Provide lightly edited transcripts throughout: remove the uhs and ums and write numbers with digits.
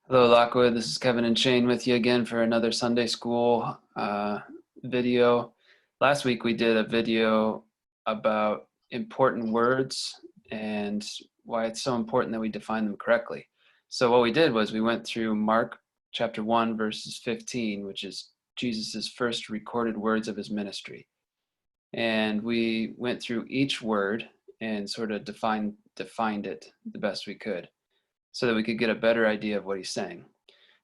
Hello, Lockwood. This is Kevin and Shayne with you again for another Sunday school video. Last week we did a video about important words and why it's so important that we define them correctly. So what we did was we went through Mark chapter 1 verses 15, which is Jesus's first recorded words of his ministry. And we went through each word and sort of defined it the best we could, so that we could get a better idea of what he's saying.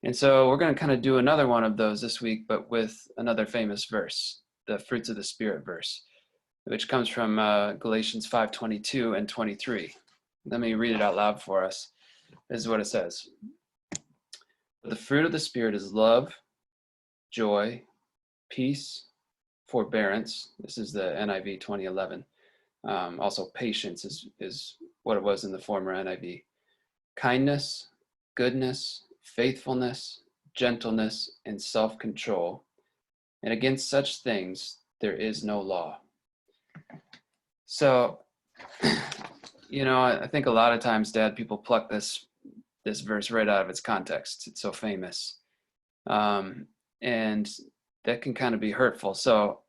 And so we're going to kind of do another one of those this week, but with another famous verse, the fruits of the Spirit verse, which comes from Galatians 5:22 and 23. Let me read it out loud for us. This is what it says. But the fruit of the Spirit is love, joy, peace, forbearance. This is the NIV 2011. Also patience is what it was in the former NIV. Kindness, goodness, faithfulness, gentleness, and self-control. And against such things there is no law. So, I think a lot of times, Dad, people pluck this verse right out of its context. It's so famous. And that can kind of be hurtful. So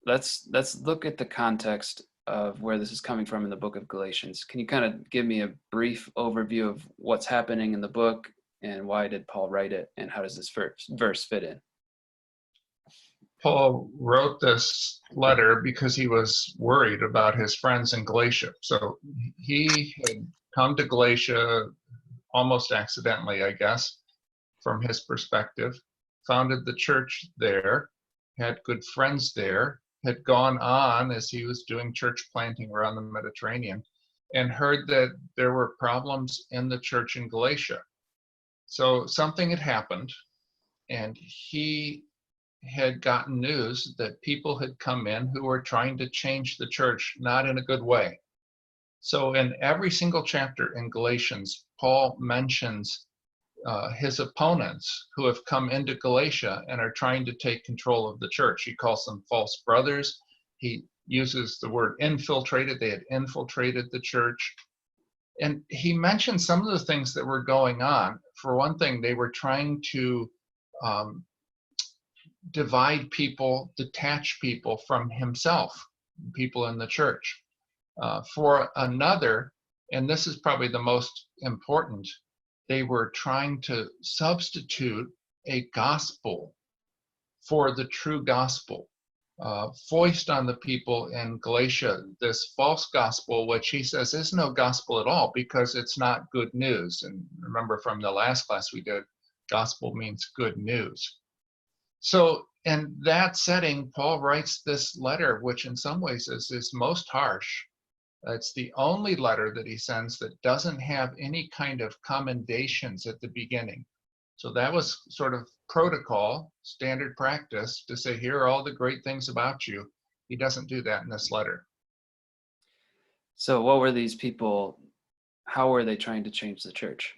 let's look at the context of where this is coming from in the book of Galatians. Can you kind of give me a brief overview of what's happening in the book and why did Paul write it and how does this verse fit in? Paul wrote this letter because he was worried about his friends in Galatia. So he had come to Galatia almost accidentally, I guess, from his perspective, founded the church there, had good friends there, had gone on as he was doing church planting around the Mediterranean, and heard that there were problems in the church in Galatia. So something had happened, and he had gotten news that people had come in who were trying to change the church, not in a good way. So in every single chapter in Galatians, Paul mentions his opponents who have come into Galatia and are trying to take control of the church. He calls them false brothers. He uses the word infiltrated. They had infiltrated the church. And he mentioned some of the things that were going on. For one thing, they were trying to divide people, detach people from himself, people in the church. For another, and this is probably the most important, they were trying to substitute a gospel for the true gospel, foist on the people in Galatia this false gospel, which he says is no gospel at all because it's not good news. And remember from the last class we did, gospel means good news. So in that setting, Paul writes this letter, which in some ways is most harsh. It's the only letter that he sends that doesn't have any kind of commendations at the beginning. So that was sort of protocol, standard practice to say, here are all the great things about you. He doesn't do that in this letter. So what were these people, how were they trying to change the church?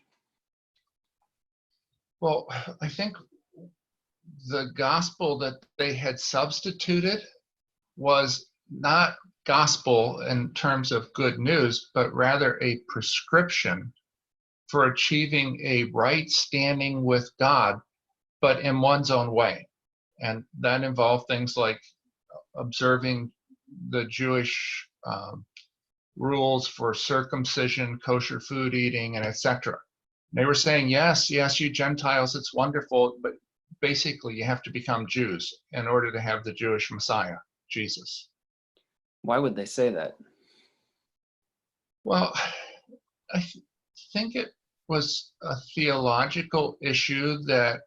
Well, I think the gospel that they had substituted was not gospel in terms of good news, but rather a prescription for achieving a right standing with God, but in one's own way. And that involved things like observing the Jewish rules for circumcision, kosher food eating, and etc. They were saying, yes, you Gentiles, it's wonderful, but basically you have to become Jews in order to have the Jewish Messiah, Jesus. Why would they say that? Well, I think it was a theological issue that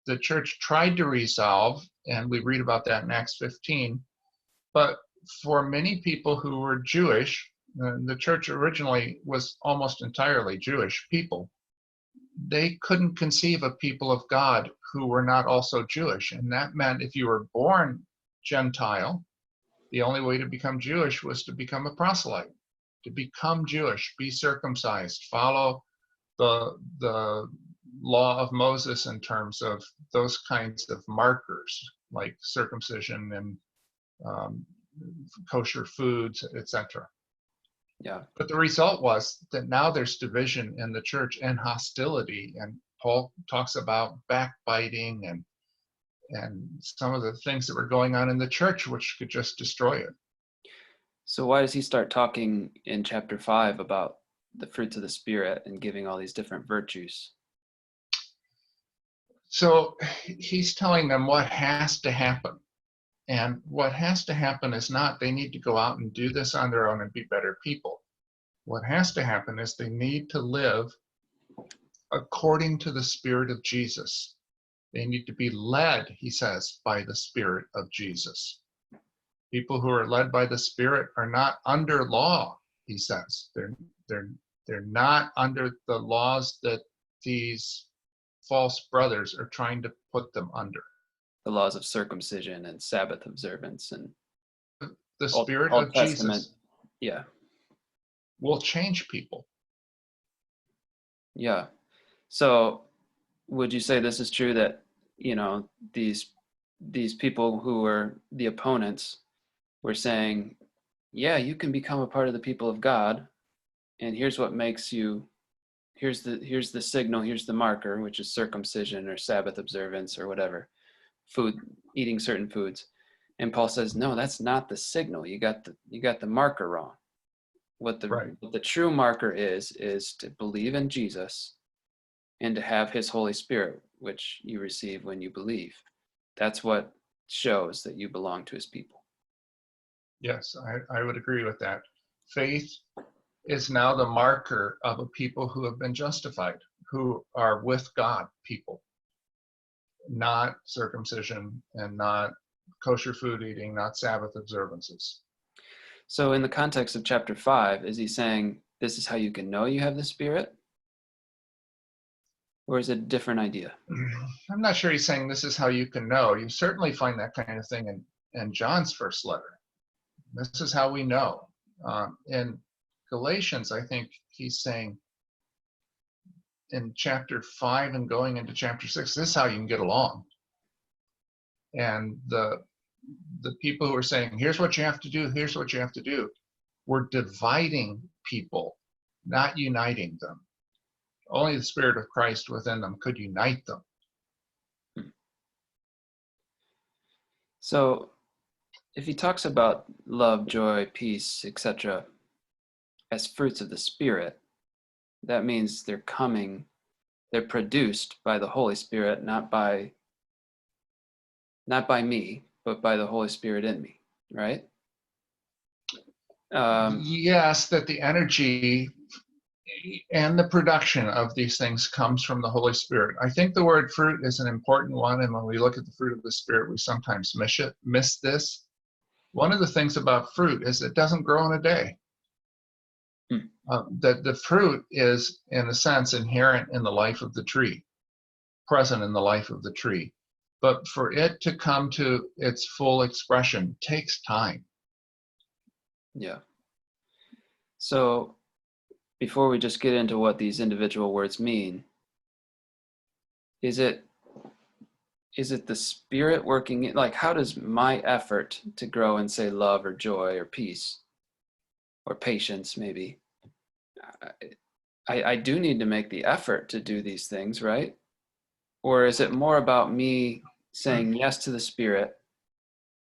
the church tried to resolve, and we read about that in Acts 15. But for many people who were Jewish, the church originally was almost entirely Jewish people. They couldn't conceive of people of God who were not also Jewish. And that meant if you were born Gentile, the only way to become Jewish was to become a proselyte, to become Jewish, be circumcised, follow the law of Moses in terms of those kinds of markers like circumcision and kosher foods, etc. Yeah. But the result was that now there's division in the church and hostility and Paul talks about backbiting and some of the things that were going on in the church, which could just destroy it. So why does he start talking in chapter 5 about the fruits of the Spirit and giving all these different virtues? So he's telling them what has to happen. And what has to happen is not they need to go out and do this on their own and be better people. What has to happen is they need to live according to the Spirit of Jesus. They need to be led, he says, by the Spirit of Jesus. People who are led by the Spirit are not under law, he says. They're not under the laws that these false brothers are trying to put them under. The laws of circumcision and Sabbath observance and The Spirit Old of Testament. Jesus Yeah. will change people. Yeah. So would you say this is true that, these people who were the opponents were saying, yeah, you can become a part of the people of God, and here's what makes you, here's the signal, here's the marker, which is circumcision or Sabbath observance or whatever, food, eating certain foods. And Paul says, no, that's not the signal. You got the marker wrong. What the true marker is to believe in Jesus and to have his Holy Spirit, which you receive when you believe. That's what shows that you belong to his people. Yes, I would agree with that. Faith is now the marker of a people who have been justified, who are with God people, not circumcision and not kosher food eating, not Sabbath observances. So in the context of chapter 5, is he saying this is how you can know you have the Spirit? Or is it a different idea? I'm not sure he's saying this is how you can know. You certainly find that kind of thing in John's first letter. This is how we know. In Galatians, I think he's saying in chapter 5 and going into chapter 6, this is how you can get along. And the people who are saying, here's what you have to do, here's what you have to do, we're dividing people, not uniting them. Only the Spirit of Christ within them could unite them. So if he talks about love, joy, peace, etc., as fruits of the Spirit, that means they're produced by the Holy Spirit, not by me, but by the Holy Spirit in me, right? Yes, that the energy and the production of these things comes from the Holy Spirit. I think the word fruit is an important one, and when we look at the fruit of the Spirit, we sometimes miss this. One of the things about fruit is it doesn't grow in a day. That the fruit is, in a sense, inherent in the life of the tree, present in the life of the tree. But for it to come to its full expression takes time. Yeah. So before we just get into what these individual words mean, is it the Spirit working, like how does my effort to grow in, say, love or joy or peace or patience, maybe, I do need to make the effort to do these things, right? Or is it more about me saying yes to the Spirit,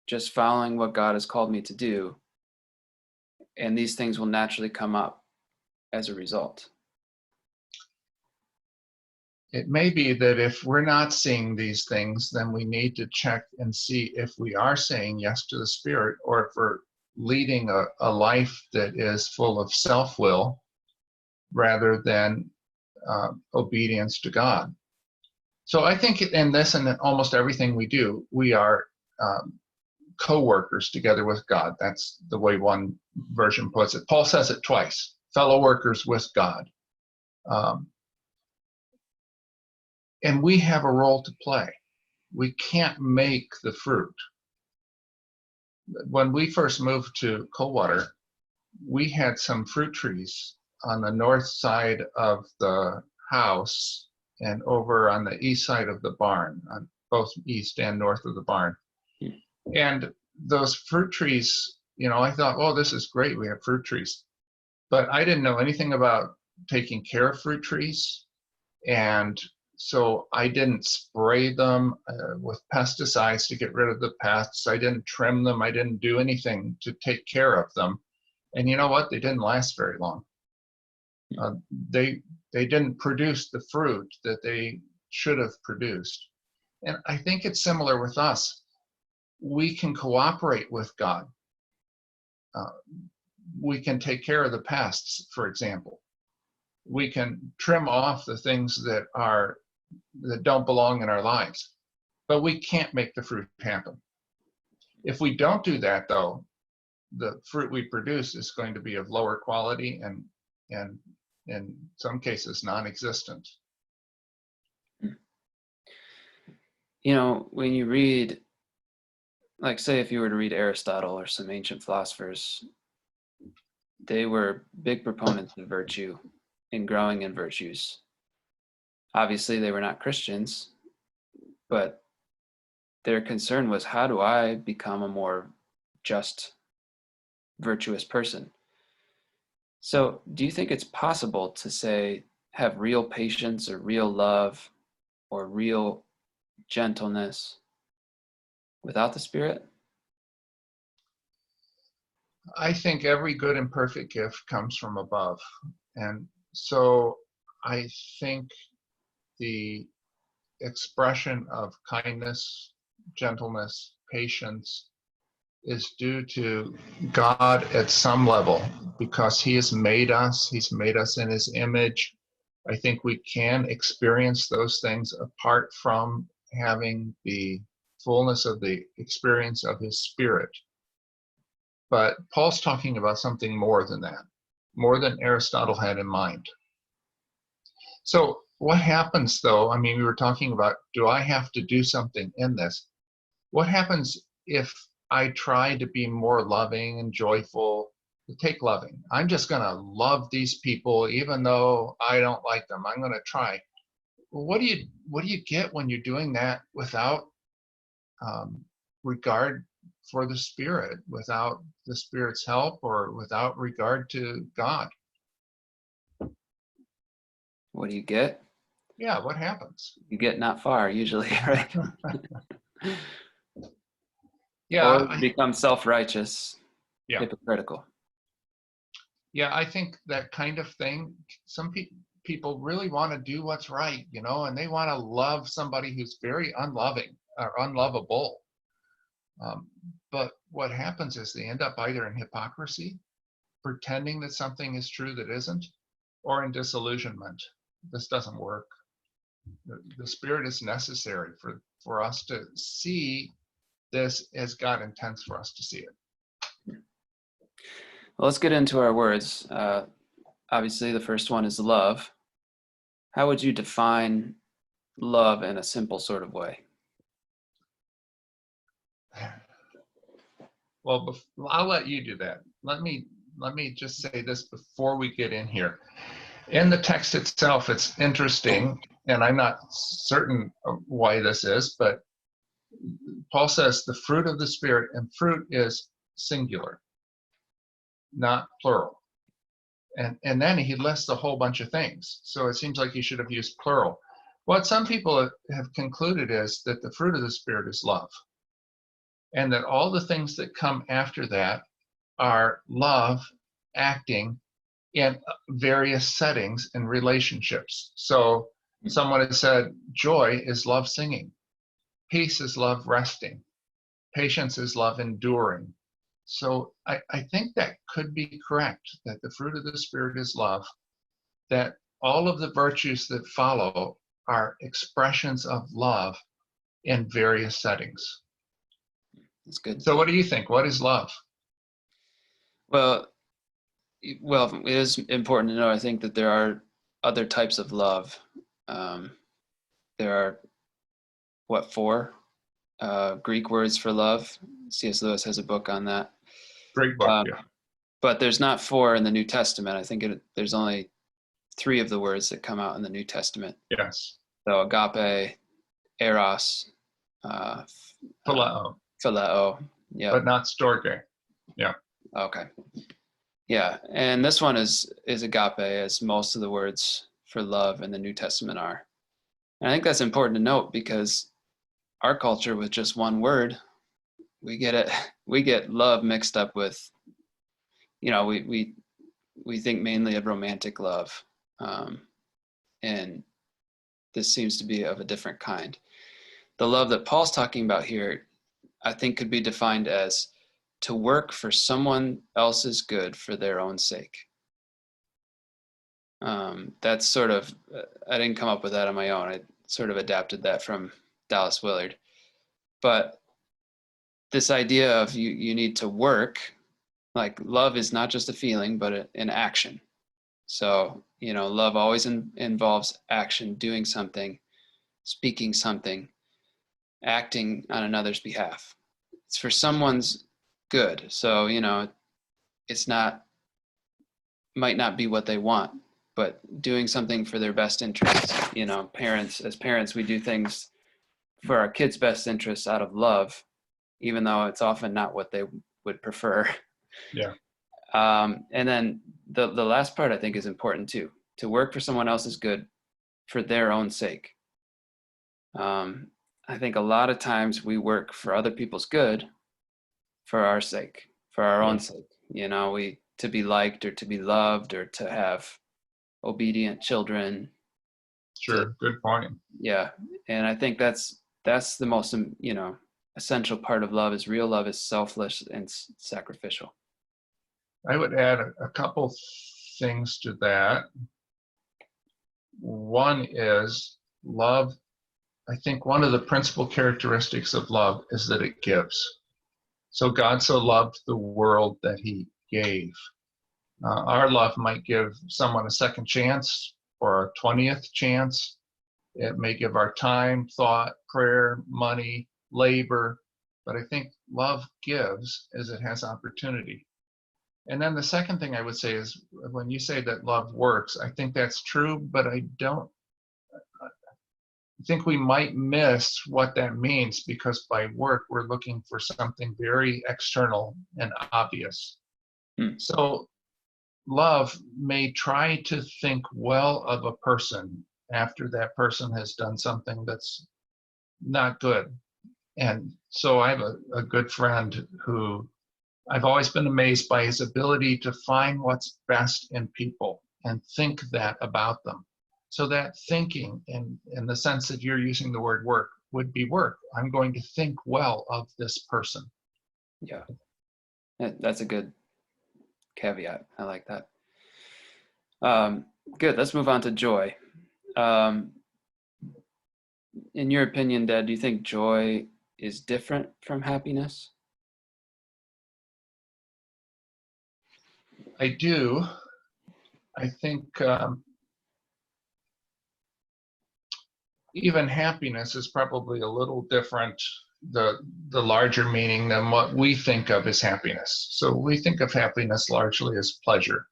just following what God has called me to do, and these things will naturally come up as a result? It may be that if we're not seeing these things, then we need to check and see if we are saying yes to the Spirit, or if we're leading a life that is full of self-will rather than obedience to God. So I think in this and in almost everything we do, we are co-workers together with God. That's the way one version puts it. Paul says it twice, fellow workers with God. And we have a role to play. We can't make the fruit. When we first moved to Coldwater, we had some fruit trees on the north side of the house and over on the east side of the barn, on both east and north of the barn. And those fruit trees, I thought, oh, this is great, we have fruit trees. But I didn't know anything about taking care of fruit trees and So I didn't spray them with pesticides to get rid of the pests. I didn't trim them. I didn't do anything to take care of them. And you know what? They didn't last very long. Uh, they didn't produce the fruit that they should have produced. And I think it's similar with us. We can cooperate with God. We can take care of the pests, for example. We can trim off the things that don't belong in our lives, but we can't make the fruit happen. If we don't do that, though, the fruit we produce is going to be of lower quality and in some cases non-existent. You know, when you read, like say if you were to read Aristotle or some ancient philosophers, they were big proponents of virtue and growing in virtues. Obviously, they were not Christians, but their concern was, how do I become a more just, virtuous person? So do you think it's possible to say, have real patience or real love or real gentleness without the Spirit? I think every good and perfect gift comes from above. And so I think the expression of kindness, gentleness, patience is due to God at some level, because he has made us, he's made us in his image. I think we can experience those things apart from having the fullness of the experience of his Spirit. But Paul's talking about something more than that, more than Aristotle had in mind. So what happens though? I mean, we were talking about, do I have to do something in this? What happens if I try to be more loving and joyful? Take loving. I'm just going to love these people even though I don't like them. I'm going to try. Well, what do you get when you're doing that without regard for the Spirit, without the Spirit's help, or without regard to God? What do you get? Yeah, what happens? You get not far usually, right? Yeah, Or become self-righteous, yeah. hypocritical. Yeah, I think that kind of thing, some people really want to do what's right, you know, and they want to love somebody who's very unloving or unlovable. But what happens is they end up either in hypocrisy, pretending that something is true that isn't, or in disillusionment. This doesn't work. The Spirit is necessary for us to see this as God intends for us to see it. Well, let's get into our words. Obviously, the first one is love. How would you define love in a simple sort of way? Well, I'll let you do that. Let me just say this before we get in here. In the text itself, it's interesting, and I'm not certain why this is, but Paul says the fruit of the Spirit, and fruit is singular, not plural. And then he lists a whole bunch of things. So it seems like he should have used plural. What some people have concluded is that the fruit of the Spirit is love, and that all the things that come after that are love acting in various settings and relationships. So someone has said, joy is love singing. Peace is love resting. Patience is love enduring. So I think that could be correct, that the fruit of the Spirit is love, that all of the virtues that follow are expressions of love in various settings. That's good. So what do you think? What is love? Well, it is important to know, I think, that there are other types of love. There are, four Greek words for love? C.S. Lewis has a book on that. Great book, yeah. But there's not four in the New Testament. I think there's only three of the words that come out in the New Testament. Yes. So agape, eros, Phileo. phileo. Yeah. But not storge. Yeah. Okay. Yeah, and this one is agape, as most of the words for love in the New Testament are. And I think that's important to note because our culture with just one word, we get love mixed up with, we think mainly of romantic love. And this seems to be of a different kind. The love that Paul's talking about here, I think could be defined as to work for someone else's good for their own sake. That's sort of, I didn't come up with that on my own. I sort of adapted that from Dallas Willard. But this idea of you need to work, like love is not just a feeling, but an action. So, love always involves action, doing something, speaking something, acting on another's behalf. It's for someone's good. So, it's might not be what they want, but doing something for their best interests. As parents, we do things for our kids' best interests out of love, even though it's often not what they would prefer. Yeah. And then the last part I think is important too, to work for someone else's good for their own sake. I think a lot of times we work for other people's good for our sake, for our own sake. To be liked or to be loved or to have obedient children. Sure. Good point. Yeah. And I think that's the most, essential part of love. Is real love is selfless and sacrificial. I would add a couple things to that. One is love. I think one of the principal characteristics of love is that it gives. So God so loved the world that he gave. Our love might give someone a second chance or a 20th chance. It may give our time, thought, prayer, money, labor. But I think love gives as it has opportunity. And then the second thing I would say is when you say that love works, I think that's true, but I think we might miss what that means, because by work, we're looking for something very external and obvious. So love may try to think well of a person after that person has done something that's not good. And so I have a good friend who I've always been amazed by his ability to find what's best in people and think that about them. So that thinking, in the sense that you're using the word work, would be work. I'm going to think well of this person. Yeah, that's a good caveat. I like that. Good. Let's move on to joy. In your opinion, Dad, do you think joy is different from happiness? I do. I think even happiness is probably a little different, the larger meaning, than what we think of as happiness. So we think of happiness largely as pleasure.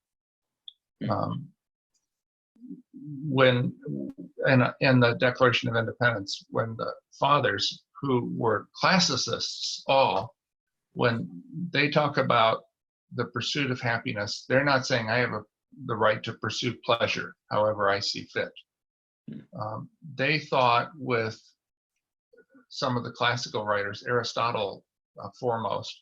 When in the Declaration of Independence, when the fathers, who were classicists all, when they talk about the pursuit of happiness, they're not saying I have the right to pursue pleasure however I see fit. They thought, with some of the classical writers, Aristotle foremost,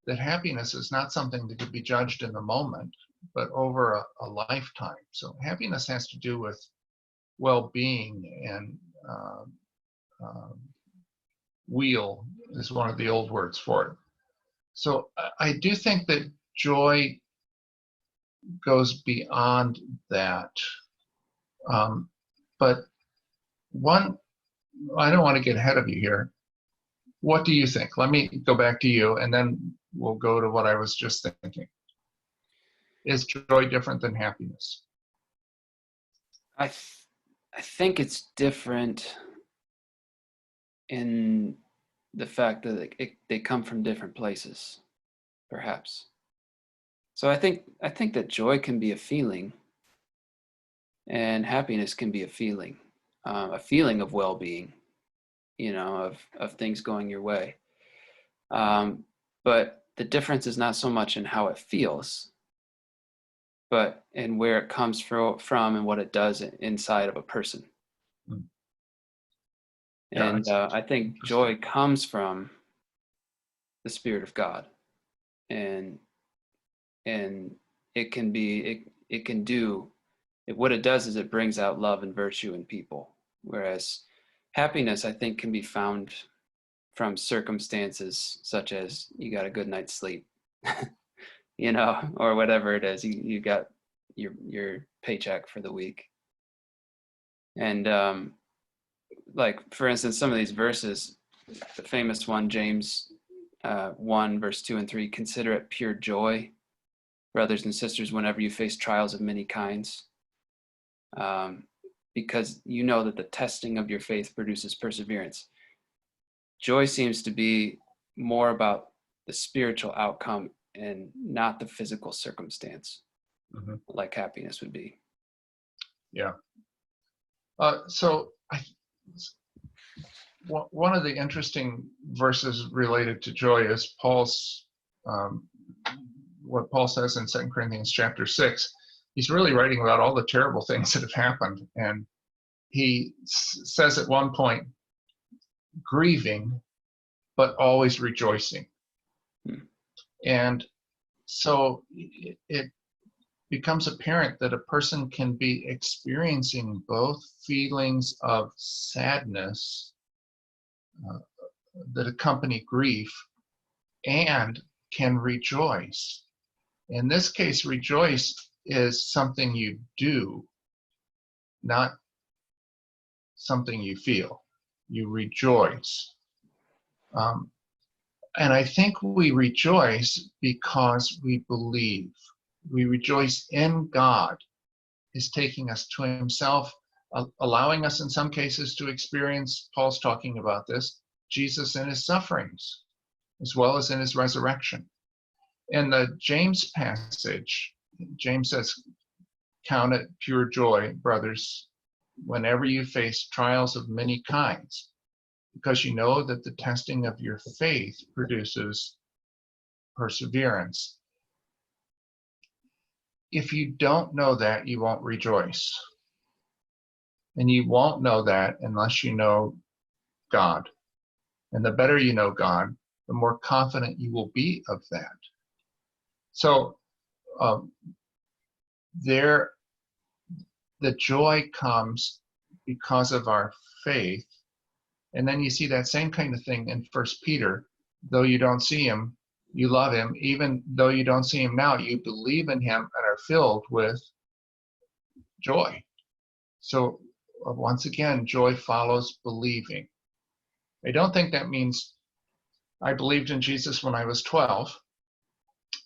that happiness is not something that could be judged in the moment, but over a lifetime. So happiness has to do with well-being, and weal is one of the old words for it. So I do think that joy goes beyond that. But I don't want to get ahead of you here. What do you think? Let me go back to you, and then we'll go to what I was just thinking. Is joy different than happiness? I think it's different in the fact that they come from different places, perhaps. So I think that joy can be a feeling, and happiness can be a feeling of well-being, of things going your way. But the difference is not so much in how it feels, but in where it comes from and what it does inside of a person. Yeah, And that's I think interesting. joy comes from the Spirit of God, and it can be it can do it, what it does is it brings out love and virtue in people, whereas happiness, I think, can be found from circumstances such as you got a good night's sleep, or whatever it is. You got your paycheck for the week. And like, for instance, some of these verses, the famous one, James 1, verse 2 and 3, consider it pure joy, brothers and sisters, whenever you face trials of many kinds, because you know that the testing of your faith produces perseverance. Joy seems to be more about the spiritual outcome and not the physical circumstance, Mhm. like happiness would be. Yeah. So one of the interesting verses related to joy is what Paul says in 2 Corinthians chapter 6. He's really writing about all the terrible things that have happened. And he says at one point, grieving, but always rejoicing. Hmm. And so it becomes apparent that a person can be experiencing both feelings of sadness that accompany grief and can rejoice. In this case, rejoice is something you do, not something you feel. You rejoice. And I think we rejoice because we believe. We rejoice in God, is taking us to himself, allowing us in some cases to experience, Paul's talking about this, Jesus in his sufferings, as well as in his resurrection. In the James passage, James says, count it pure joy, brothers, whenever you face trials of many kinds, because you know that the testing of your faith produces perseverance. If you don't know that, you won't rejoice. And you won't know that unless you know God. And the better you know God, the more confident you will be of that. So the joy comes because of our faith. And then you see that same kind of thing in 1 Peter. Though you don't see him, you love him. Even though you don't see him now, you believe in him and are filled with joy. So once again, joy follows believing. I don't think that means I believed in Jesus when I was 12,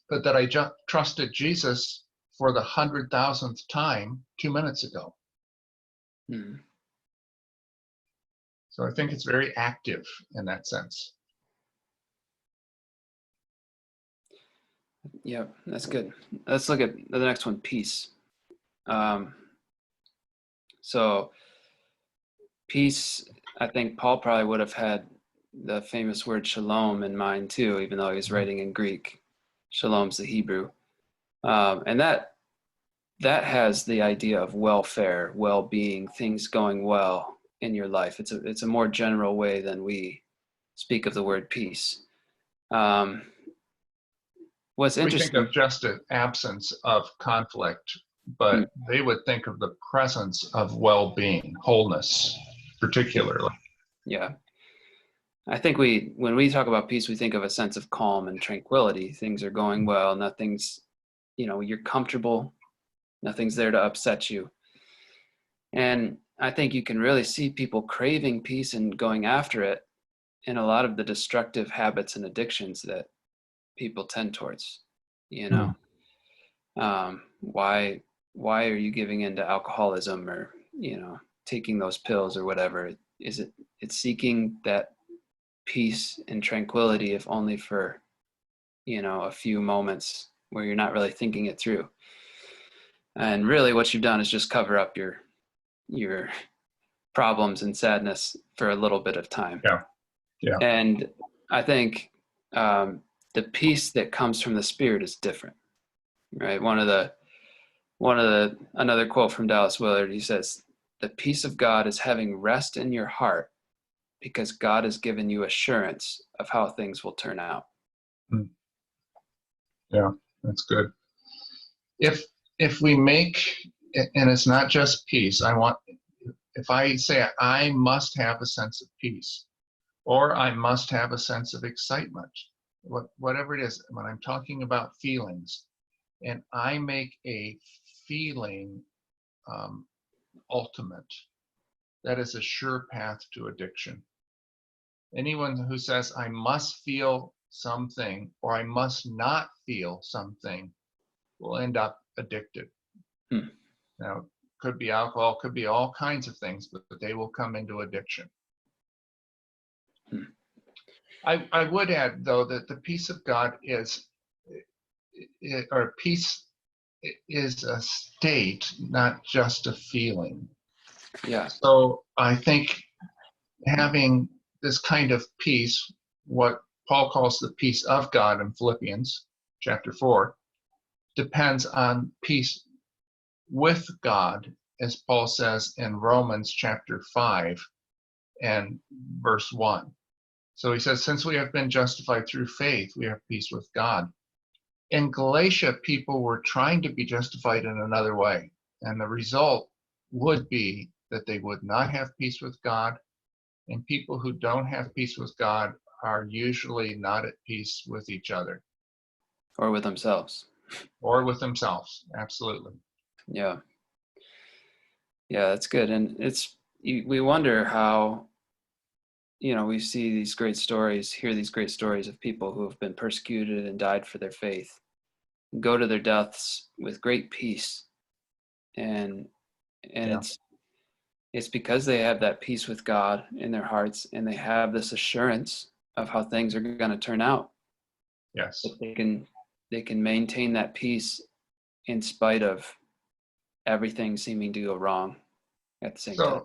but that I just trusted Jesus for the 100,000th time 2 minutes ago. Hmm. So I think it's very active in that sense. Yeah, that's good. Let's look at the next one, peace. So peace, I think Paul probably would have had the famous word shalom in mind too, even though he was writing in Greek. Shalom's the Hebrew. And that has the idea of welfare, well-being, things going well in your life. It's a more general way than we speak of the word peace. What's We think interesting, of just an absence of conflict, but they would think of the presence of well-being, wholeness, particularly. yeah, I think when we talk about peace, we think of a sense of calm and tranquility. Things are going well, nothing's, you're comfortable, nothing's there to upset you. And I think you can really see people craving peace and going after it in a lot of the destructive habits and addictions that people tend towards. Why are you giving into alcoholism or taking those pills or whatever? It's seeking that peace and tranquility, if only for a few moments where you're not really thinking it through. And really what you've done is just cover up your problems and sadness for a little bit of time. Yeah. And I think the peace that comes from the Spirit is different, right? Another quote from Dallas Willard, he says, "The peace of God is having rest in your heart because God has given you assurance of how things will turn out. Yeah, that's good. If we make, and it's not just peace, if I say I must have a sense of peace, or I must have a sense of excitement, whatever it is, when I'm talking about feelings, and I make a feeling ultimate, that is a sure path to addiction. Anyone who says I must feel something or I must not feel something will end up addicted. Now, could be alcohol, could be all kinds of things, but they will come into addiction. I would add, though, that the peace of God peace is a state, not just a feeling. Yeah. So I think having this kind of peace, what Paul calls the peace of God in Philippians chapter 4, depends on peace with God, as Paul says in Romans chapter 5 and verse 1. So he says, since we have been justified through faith, we have peace with God. In Galatia, people were trying to be justified in another way. And the result would be that they would not have peace with God. And people who don't have peace with God are usually not at peace with each other. Or with themselves. Or with themselves, absolutely. Yeah. Yeah, that's good. And we wonder how, we see these great stories, hear these great stories of people who have been persecuted and died for their faith, go to their deaths with great peace. And Yeah. it's because they have that peace with God in their hearts, and they have this assurance of how things are going to turn out. Yes. That they can maintain that peace in spite of everything seeming to go wrong at the same time.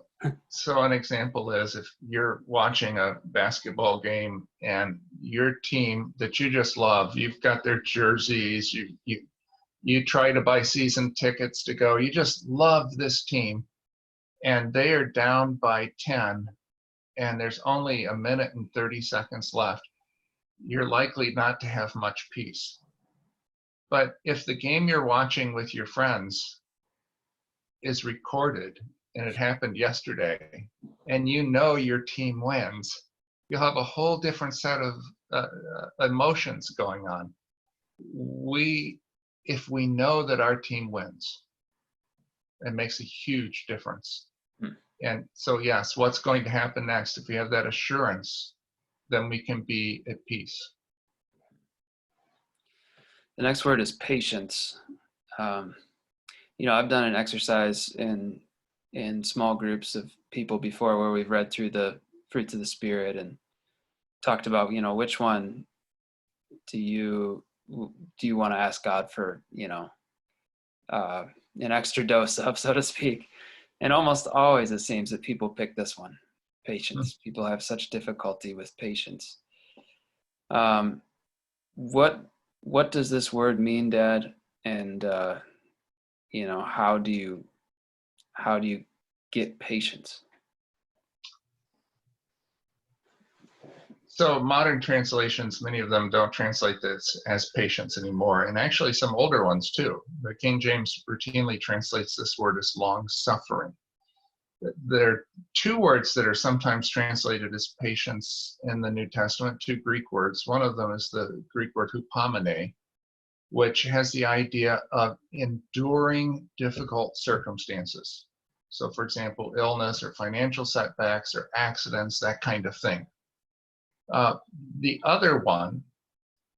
So an example is if you're watching a basketball game and your team that you just love, you've got their jerseys, you try to buy season tickets to go, you just love this team, and they are down by 10 and there's only a minute and 30 seconds left, you're likely not to have much peace. But if the game you're watching with your friends is recorded and it happened yesterday, and your team wins, you'll have a whole different set of emotions going on. If we know that our team wins, it makes a huge difference. And so, yes, what's going to happen next? If we have that assurance, then we can be at peace. The next word is patience. I've done an exercise in small groups of people before where we've read through the fruits of the Spirit and talked about, which one do you want to ask God for, an extra dose of, so to speak. And almost always it seems that people pick this one, patience. People have such difficulty with patience. What does this word mean, Dad? And how do you get patience? So modern translations, many of them don't translate this as patience anymore, and actually some older ones too. The King James routinely translates this word as long suffering. There are two words that are sometimes translated as patience in the New Testament, two Greek words. One of them is the Greek word hupomene, which has the idea of enduring difficult circumstances. So for example, illness or financial setbacks or accidents, that kind of thing. The other one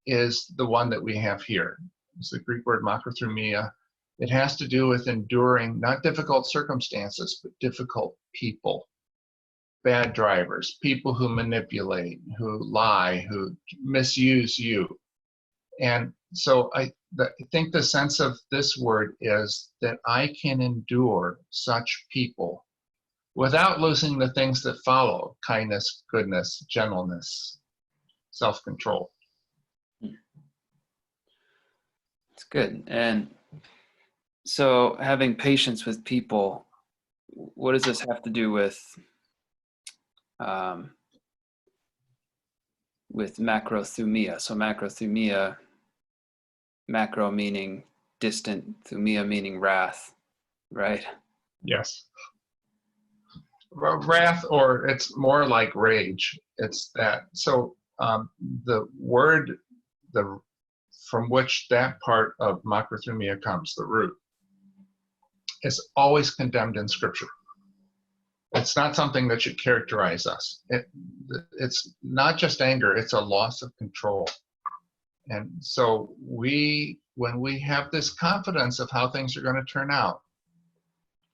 is the one that we have here. It's the Greek word Macrosomia. It has to do with enduring not difficult circumstances, but difficult people. Bad drivers, people who manipulate, who lie, who misuse you. And so I think the sense of this word is that I can endure such people without losing the things that follow: kindness, goodness, gentleness, self-control. It's good. And so having patience with people, what does this have to do with with macrothumia. So macrothumia, macro meaning distant, thumia meaning wrath, right? Yes. Wrath, or it's more like rage. It's that. So the word, from which that part of macrothumia comes, the root, is always condemned in Scripture. It's not something that should characterize us. It's not just anger, it's a loss of control. And so when we have this confidence of how things are going to turn out,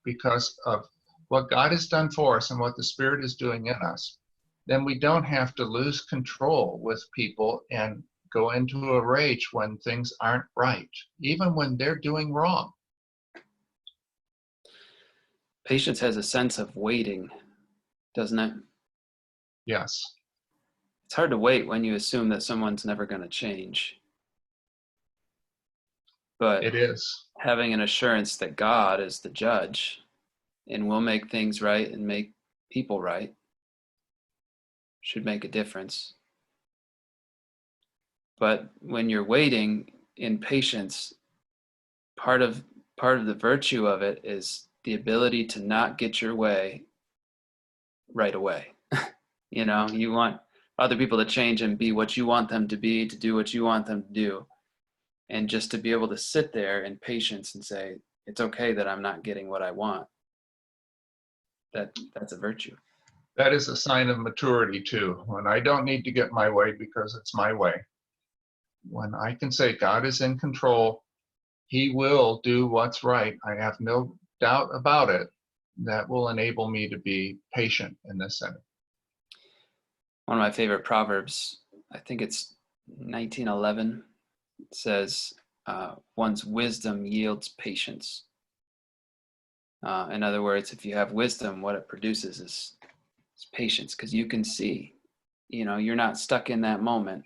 because of what God has done for us and what the Spirit is doing in us, then we don't have to lose control with people and go into a rage when things aren't right, even when they're doing wrong. Patience has a sense of waiting, doesn't it? Yes. It's hard to wait when you assume that someone's never going to change. But It is. having an assurance that God is the judge and will make things right and make people right should make a difference. But when you're waiting in patience, part of the virtue of it is the ability to not get your way right away. You know, you want other people to change and be what you want them to be, to do what you want them to do. And just to be able to sit there in patience and say, it's okay that I'm not getting what I want. That's a virtue. That is a sign of maturity too, when I don't need to get my way because it's my way. When I can say God is in control, He will do what's right. I have no doubt about it. That will enable me to be patient in this setting. One of my favorite proverbs, I think it's 1911, says, one's wisdom yields patience. In other words, if you have wisdom, what it produces is patience, because you can see, you know, you're not stuck in that moment.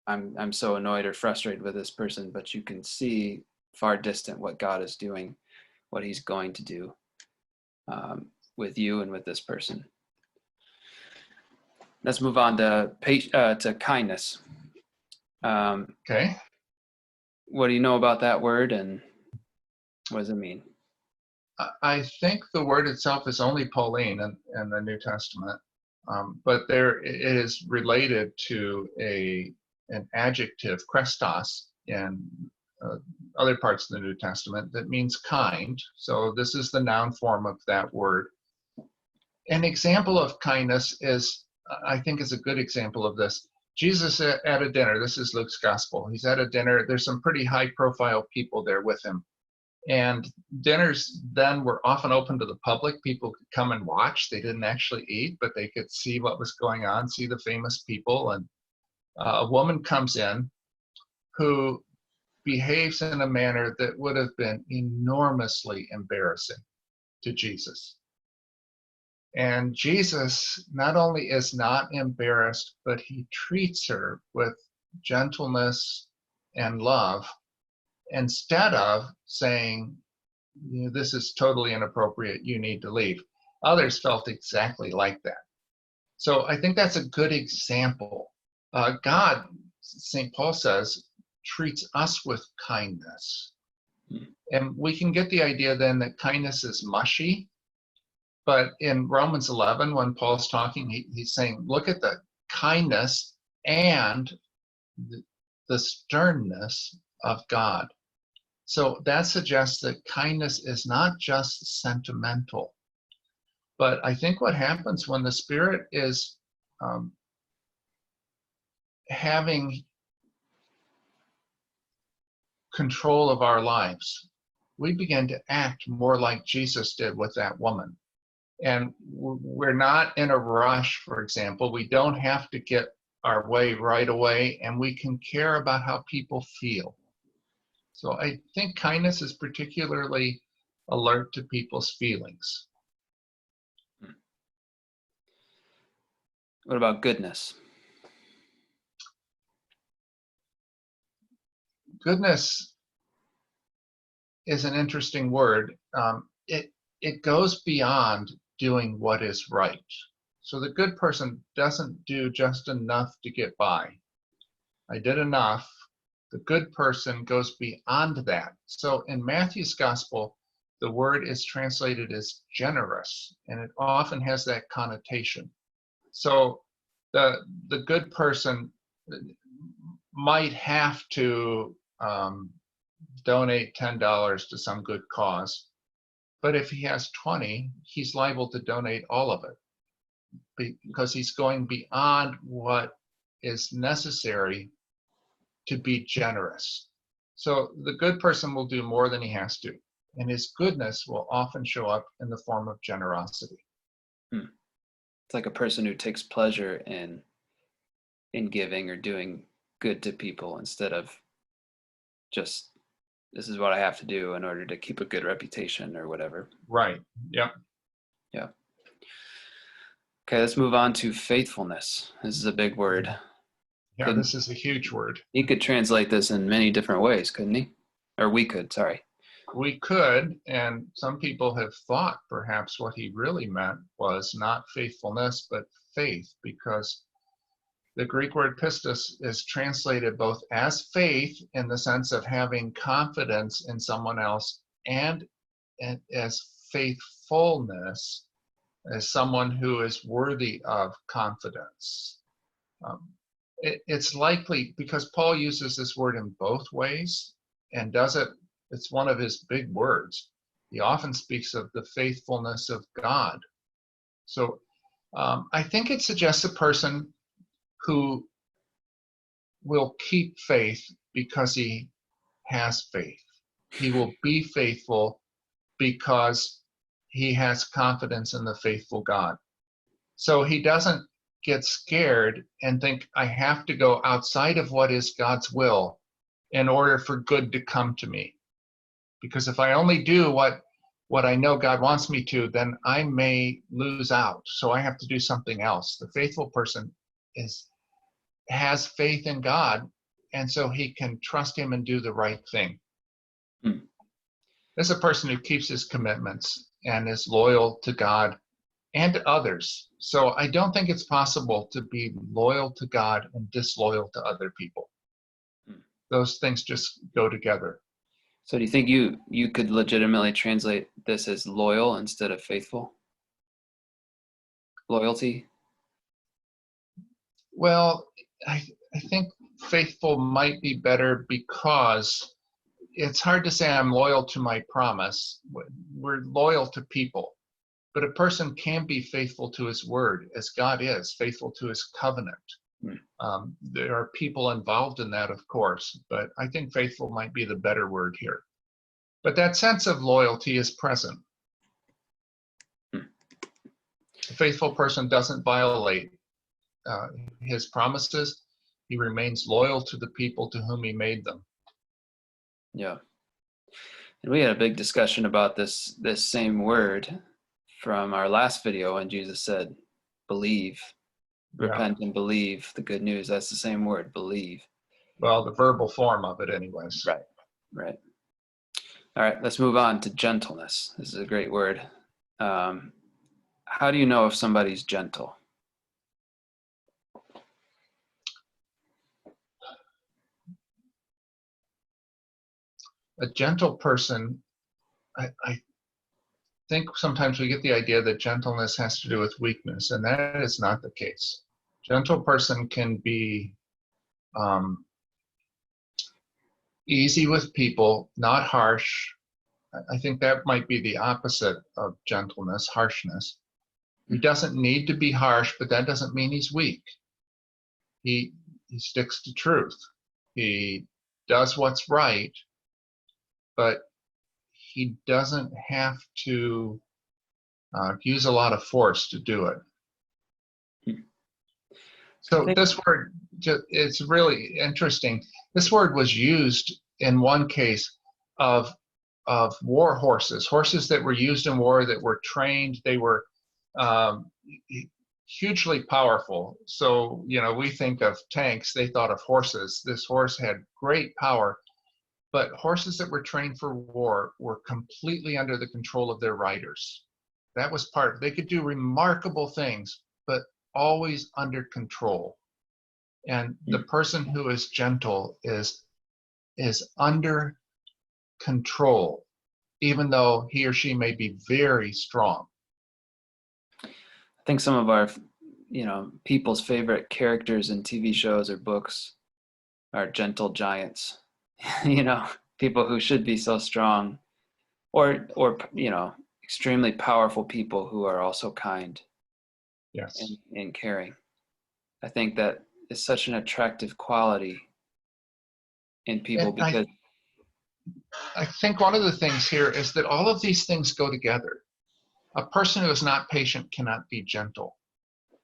I'm so annoyed or frustrated with this person, but you can see far distant what God is doing, what He's going to do with you and with this person. Let's move on to kindness. Okay. What do you know about that word, and what does it mean? I think the word itself is only Pauline in the New Testament, but it is related to an adjective, Christos, in other parts of the New Testament that means kind. So this is the noun form of that word. An example of kindness I think is a good example of this. Jesus at a dinner, this is Luke's gospel. He's at a dinner. There's some pretty high profile people there with him. And dinners then were often open to the public. People could come and watch. They didn't actually eat, but they could see what was going on, see the famous people. And a woman comes in who behaves in a manner that would have been enormously embarrassing to Jesus. And Jesus not only is not embarrassed, but He treats her with gentleness and love, instead of saying, this is totally inappropriate, you need to leave. Others felt exactly like that. So I think that's a good example. God, St. Paul says, treats us with kindness. And we can get the idea then that kindness is mushy. But in Romans 11, when Paul's talking, he's saying, look at the kindness and the sternness of God. So that suggests that kindness is not just sentimental. But I think what happens when the Spirit is having control of our lives, we begin to act more like Jesus did with that woman. And we're not in a rush, for example. We don't have to get our way right away, and we can care about how people feel. So I think kindness is particularly alert to people's feelings. What about goodness? Goodness is an interesting word. It goes beyond doing what is right. So the good person doesn't do just enough to get by. I did enough. The good person goes beyond that. So in Matthew's gospel, the word is translated as generous, and it often has that connotation. So the good person might have to donate $10 to some good cause, but if he has 20, he's liable to donate all of it because he's going beyond what is necessary to be generous. So the good person will do more than he has to, and his goodness will often show up in the form of generosity. It's like a person who takes pleasure in giving or doing good to people instead of just, this is what I have to do in order to keep a good reputation or whatever. Right. Yep. Yeah. Okay, let's move on to faithfulness. This is a big word. Yeah, this is a huge word. He could translate this in many different ways, couldn't he? Or we could, sorry. We could, and some people have thought perhaps what he really meant was not faithfulness, but faith, because the Greek word pistis is translated both as faith in the sense of having confidence in someone else, and as faithfulness as someone who is worthy of confidence. It's likely because Paul uses this word in both ways and does it, it's one of his big words. He often speaks of the faithfulness of God. So I think it suggests a person who will keep faith because he has faith. He will be faithful because he has confidence in the faithful God. So he doesn't get scared and think, I have to go outside of what is God's will in order for good to come to me. Because if I only do what I know God wants me to, then I may lose out. So I have to do something else. The faithful person has faith in God, and so he can trust him and do the right thing. This is a person who keeps his commitments and is loyal to God and to others. So I don't think it's possible to be loyal to God and disloyal to other people. Those things just go together. So do you think you could legitimately translate this as loyal instead of faithful? Loyalty? Well, I think faithful might be better because it's hard to say I'm loyal to my promise. We're loyal to people. But a person can be faithful to his word, as God is, faithful to his covenant. There are people involved in that, of course, but I think faithful might be the better word here. But that sense of loyalty is present. A faithful person doesn't violate his promises. He remains loyal to the people to whom he made them. Yeah. And we had a big discussion about this same word from our last video when Jesus said, believe, repent and believe the good news. That's the same word, believe. Well, the verbal form of it anyways. Right. All right, let's move on to gentleness. This is a great word. How do you know if somebody's gentle? A gentle person, I think sometimes we get the idea that gentleness has to do with weakness, and that is not the case. Gentle person can be easy with people, not harsh. I think that might be the opposite of gentleness, harshness. He doesn't need to be harsh, but that doesn't mean he's weak. He sticks to truth. He does what's right, but he doesn't have to use a lot of force to do it. So this word, it's really interesting. This word was used in one case of war horses that were used in war, that were trained. They were hugely powerful. So, we think of tanks, they thought of horses. This horse had great power, but horses that were trained for war were completely under the control of their riders. That was they could do remarkable things, but always under control. And the person who is gentle is under control, even though he or she may be very strong. I think some of our, people's favorite characters in TV shows or books are gentle giants. People who should be so strong, or extremely powerful people who are also kind. Yes. And caring. I think that is such an attractive quality in people because I think one of the things here is that all of these things go together. A person who is not patient cannot be gentle.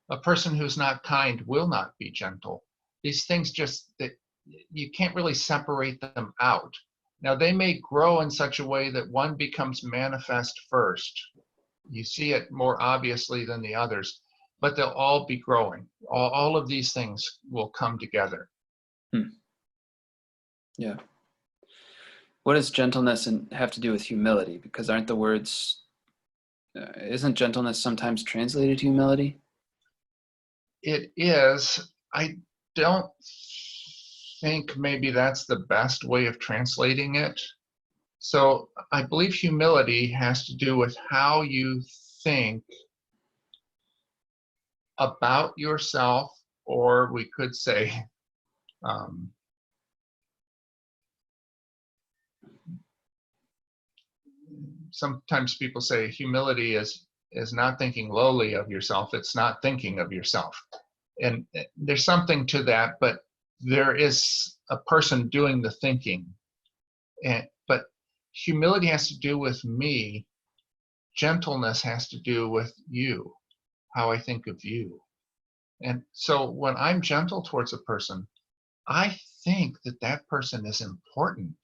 A person who is not kind will not be gentle. These things that you can't really separate them out. Now, they may grow in such a way that one becomes manifest first. You see it more obviously than the others, but they'll all be growing. All of these things will come together. Yeah. What does gentleness have to do with humility? Because aren't the words, isn't gentleness sometimes translated humility? It is. I don't think maybe that's the best way of translating it. So I believe humility has to do with how you think about yourself, or we could say, sometimes people say humility is not thinking lowly of yourself, it's not thinking of yourself. And there's something to that, but there is a person doing the thinking. But humility has to do with me. Gentleness has to do with you, how I think of you. And so when I'm gentle towards a person, I think that person is important.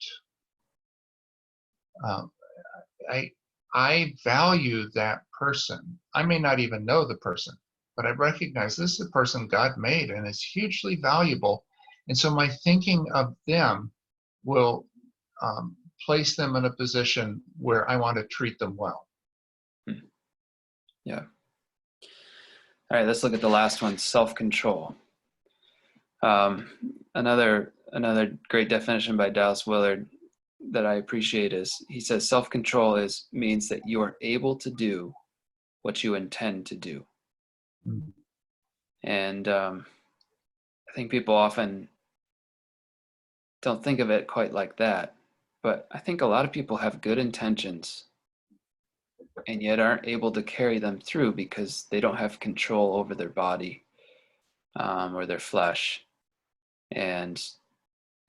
I value that person. I may not even know the person, but I recognize this is a person God made and is hugely valuable. And so my thinking of them will place them in a position where I want to treat them well. Yeah. All right, let's look at the last one, self-control. Another great definition by Dallas Willard that I appreciate is, he says, self-control means that you are able to do what you intend to do. Mm-hmm. And I think people often don't think of it quite like that, but I think a lot of people have good intentions and yet aren't able to carry them through because they don't have control over their body or their flesh. And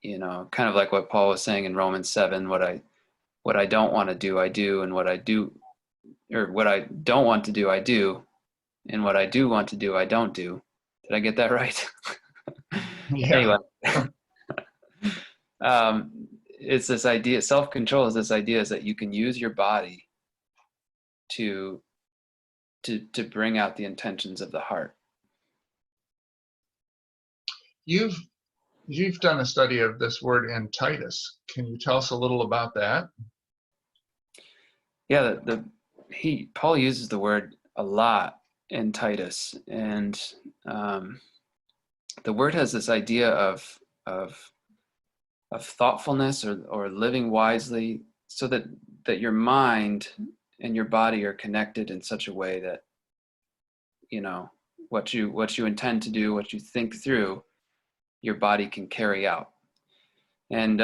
kind of like what Paul was saying in Romans 7, what I don't want to do, I do, and what I don't want to do, I do, and what I do want to do, I don't do. Did I get that right? Yeah. Anyway, it's this idea, self-control is this idea, is that you can use your body to bring out the intentions of the heart. You've done a study of this word in Titus. Can you tell us a little about that? Yeah, Paul uses the word a lot in Titus, and the word has this idea of thoughtfulness or living wisely, so that your mind and your body are connected in such a way that what you intend to do, what you think through, your body can carry out. And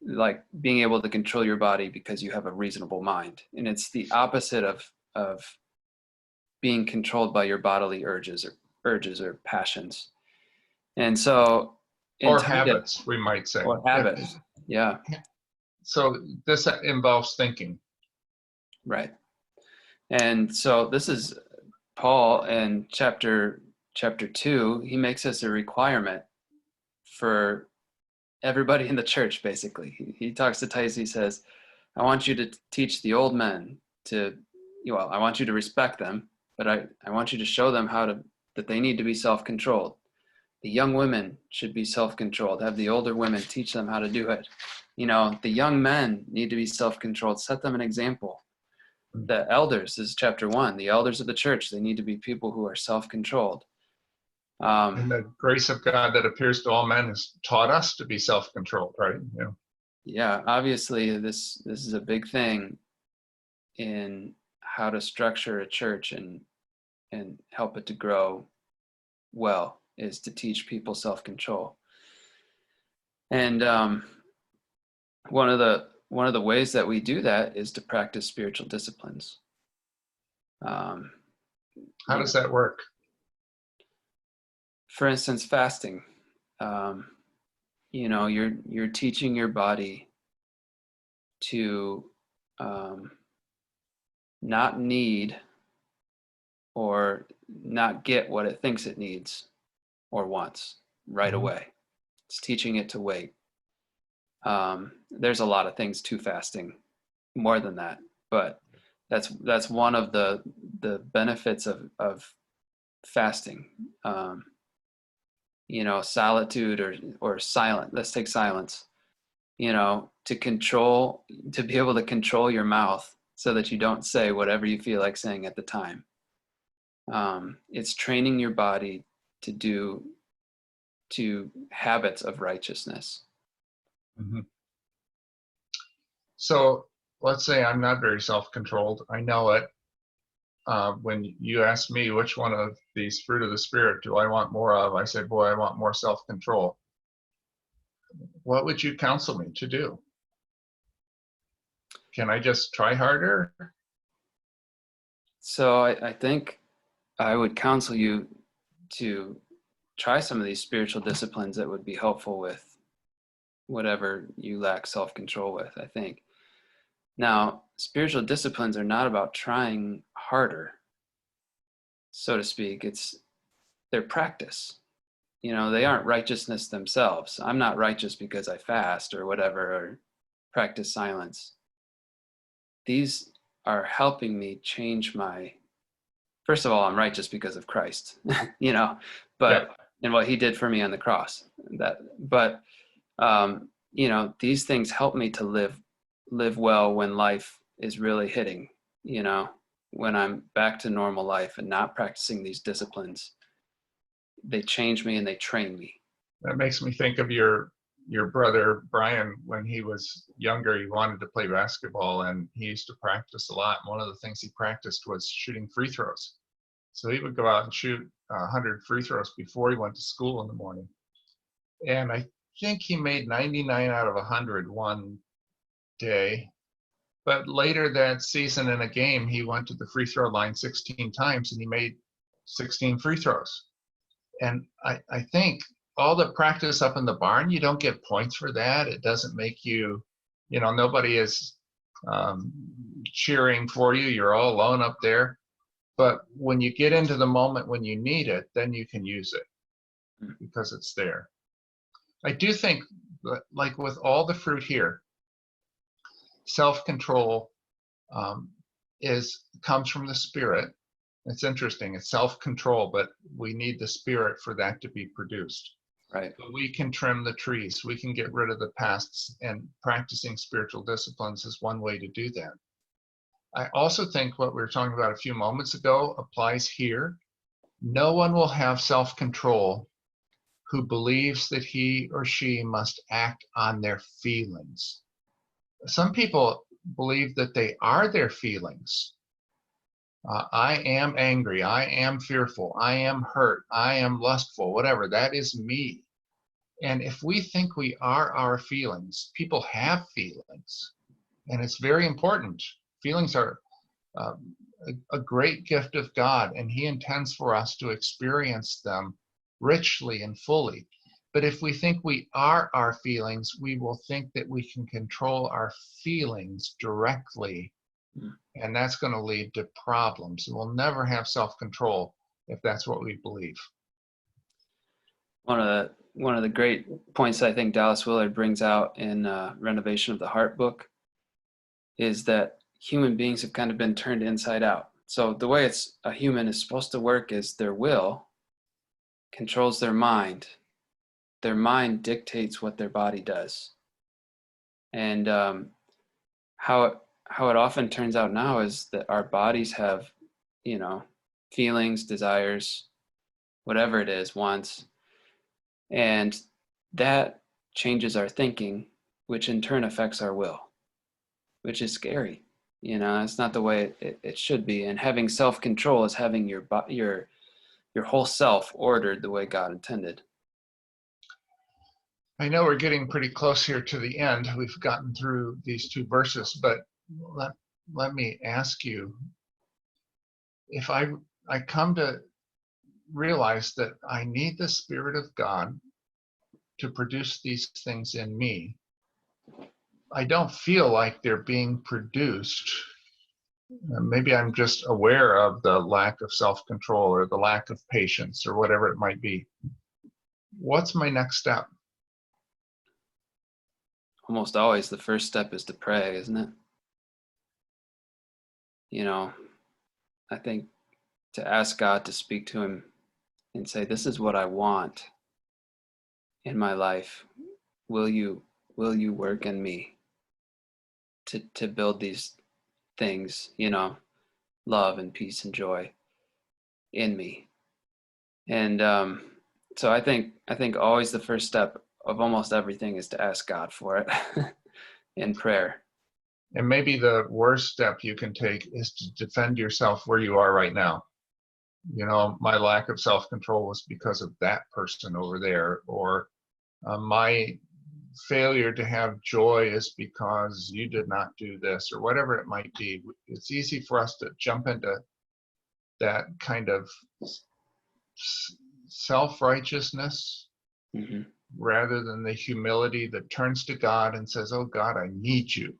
like being able to control your body because you have a reasonable mind. And it's the opposite of being controlled by your bodily urges or passions. And so or habits, we might say. Or habits. Yeah. So this involves thinking. Right. And so this is Paul in chapter 2. He makes this a requirement for everybody in the church, basically. He talks to Titus, he says, I want you to teach the old men I want you to respect them, but I want you to show them that they need to be self-controlled. The young women should be self-controlled. Have the older women teach them how to do it. The young men need to be self-controlled. Set them an example. The elders, this is chapter 1, the elders of the church, they need to be people who are self-controlled. And the grace of God that appears to all men has taught us to be self-controlled, right? Yeah. Yeah, obviously this is a big thing in how to structure a church and help it to grow well, is to teach people self-control. And one of the ways that we do that is to practice spiritual disciplines. How does that work? For instance, fasting. You're teaching your body to not need or not get what it thinks it needs or wants right away. It's teaching it to wait. There's a lot of things to fasting, more than that, but that's one of the benefits of fasting. Solitude or silent. Let's take silence. To be able to control your mouth so that you don't say whatever you feel like saying at the time. It's training your body to habits of righteousness. Mm-hmm. So let's say I'm not very self-controlled. I know it. When you ask me which one of these fruit of the Spirit do I want more of, I say, boy, I want more self-control. What would you counsel me to do? Can I just try harder? So I think I would counsel you to try some of these spiritual disciplines that would be helpful with whatever you lack self-control with, I think. Now, spiritual disciplines are not about trying harder, so to speak. They're practice. They aren't righteousness themselves. I'm not righteous because I fast or whatever, or practice silence. These are helping me change first of all, I'm righteous because of Christ, Yeah. And what he did for me on the cross. These things help me to live well when life is really hitting, when I'm back to normal life and not practicing these disciplines. They change me and they train me. That makes me think of your brother Brian. When he was younger, he wanted to play basketball, and he used to practice a lot. And one of the things he practiced was shooting free throws. So he would go out and shoot 100 free throws before he went to school in the morning. And I think he made 99 out of 100 one day. But later that season in a game, he went to the free throw line 16 times and he made 16 free throws. And I think all the practice up in the barn, you don't get points for that. It doesn't make you, nobody is cheering for you. You're all alone up there. But when you get into the moment when you need it, then you can use it because it's there. I do think, like with all the fruit here, self-control comes from the Spirit. It's interesting. It's self-control, but we need the Spirit for that to be produced. Right. But we can trim the trees. We can get rid of the pests, and practicing spiritual disciplines is one way to do that. I also think what we were talking about a few moments ago applies here. No one will have self-control who believes that he or she must act on their feelings. Some people believe that they are their feelings. I am angry, I am fearful, I am hurt, I am lustful, whatever, that is me. And if we think we are our feelings, people have feelings, and it's very important. Feelings are a great gift of God, and he intends for us to experience them richly and fully. But if we think we are our feelings, we will think that we can control our feelings directly, and that's going to lead to problems. We'll never have self-control if that's what we believe. One of the great points I think Dallas Willard brings out in Renovation of the Heart book is that human beings have kind of been turned inside out. So the way a human is supposed to work is their will controls their mind. Their mind dictates what their body does. And how how it often turns out now is that our bodies have, feelings, desires, whatever it is, wants, and that changes our thinking, which in turn affects our will, which is scary. It's not the way it should be. And having self-control is having your whole self ordered the way God intended. I know we're getting pretty close here to the end. We've gotten through these 2 verses, but let me ask you, if I come to realize that I need the Spirit of God to produce these things in me, I don't feel like they're being produced. Maybe I'm just aware of the lack of self-control or the lack of patience or whatever it might be. What's my next step? Almost always the first step is to pray, isn't it? I think to ask God to speak to him and say, this is what I want in my life. Will you work in me to build these things, love and peace and joy in me? And so I think always the first step of almost everything is to ask God for it in prayer. And maybe the worst step you can take is to defend yourself where you are right now. My lack of self-control was because of that person over there, or my failure to have joy is because you did not do this, or whatever it might be. It's easy for us to jump into that kind of self-righteousness rather than the humility that turns to God and says, oh God, I need you.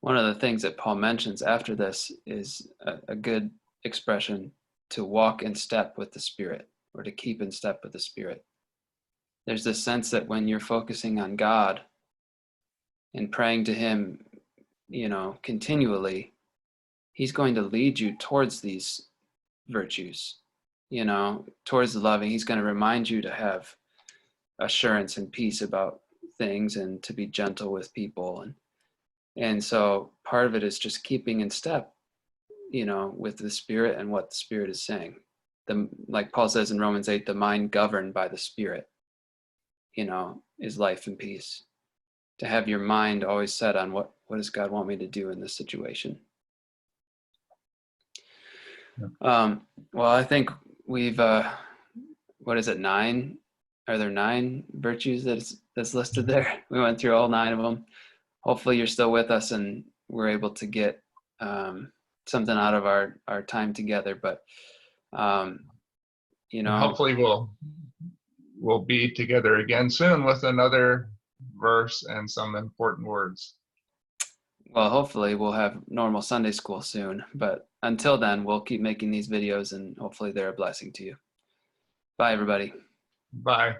One of the things that Paul mentions after this is a good expression, to walk in step with the Spirit, or to keep in step with the Spirit. There's this sense that when you're focusing on God and praying to him, continually, he's going to lead you towards these virtues, towards the loving. He's going to remind you to have assurance and peace about things and to be gentle with people. And so part of it is just keeping in step, with the Spirit and what the Spirit is saying. Like Paul says in Romans 8, the mind governed by the Spirit, is life and peace. To have your mind always set on what does God want me to do in this situation. Well, I think we've, what is it, 9? Are there 9 virtues that's listed there? We went through all 9 of them. Hopefully you're still with us and we're able to get something out of our time together. But, hopefully we'll be together again soon with another verse and some important words. Well, hopefully we'll have normal Sunday school soon, but until then, we'll keep making these videos and hopefully they're a blessing to you. Bye, everybody. Bye.